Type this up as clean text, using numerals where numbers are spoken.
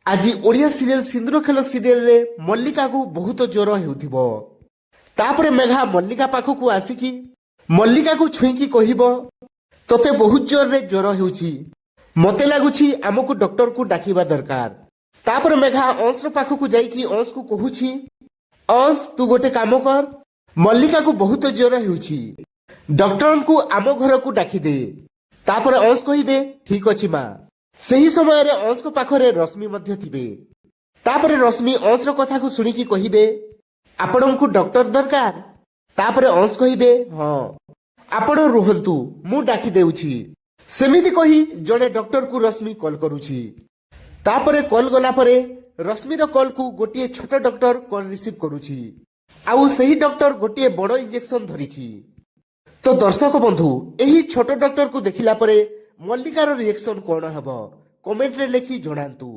ଆଜି ଓଡ଼ିଆ ସିରିଏଲ ସିନ୍ଦୁର ଖେଳ ସିରିଏଲରେ ମଲ୍ଲିକାକୁ ବହୁତ ଜ୍ୱର ହେଉଥିବ। ତାପରେ ମେଘା ମଲ୍ଲିକା ପାଖକୁ ଆସିକି ମଲ୍ଲିକାକୁ ଛୁଇଁକି କହିବ, ତୋତେ ବହୁତ ଜୋରରେ ଜ୍ୱର ହେଉଛି, ମତେ ଲାଗୁଛି ଆମକୁ ଡକ୍ଟରକୁ ଡାକିବା ଦରକାର। ତାପରେ ମେଘା ଅଂଶର ପାଖକୁ ଯାଇକି ଅଂଶକୁ କହୁଛି, ଅଂଶ ତୁ ଗୋଟେ କାମ କର, ମଲ୍ଲିକାକୁ ବହୁତ ଜ୍ୱର ହେଉଛି, ଡକ୍ଟରଙ୍କୁ ଆମ ଘରକୁ ଡାକିଦେ। ତାପରେ ଅଂଶ କହିବେ, ଠିକ ଅଛି ମା। ସେହି ସମୟରେ ଅଂଶଙ୍କ ପାଖରେ ରଶ୍ମି ମଧ୍ୟ ଥିବେ। ତାପରେ ରଶ୍ମି ଅଂଶର କଥାକୁ ଶୁଣିକି କହିବେ, ଆପଣଙ୍କୁ ଡକ୍ଟର ଦରକାର? ତାପରେ ଅଂଶ କହିବେ, ହଁ ଆପଣ ରୁହନ୍ତୁ, ମୁଁ ଡାକି ଦେଉଛି। ସେମିତି କହି ଜଣେ ଡକ୍ଟରକୁ ରଶ୍ମି କଲ୍ କରୁଛି। ତାପରେ କଲ୍ ଗଲା ପରେ ରଶ୍ମିର କଲ୍କୁ ଗୋଟିଏ ଛୋଟ ଡକ୍ଟର କଲ୍ ରିସିଭ୍ କରୁଛି। ଆଉ ସେହି ଡକ୍ଟର ଗୋଟିଏ ବଡ଼ ଇଞ୍ଜେକ୍ସନ ଧରିଛି। ତ ଦର୍ଶକ ବନ୍ଧୁ, ଏହି ଛୋଟ ଡକ୍ଟରକୁ ଦେଖିଲା ପରେ ମଲ୍ଲିକାର ରିଏକ୍ସନ କଣ ହେବ କମେଣ୍ଟରେ ଲେଖି ଜଣାନ୍ତୁ।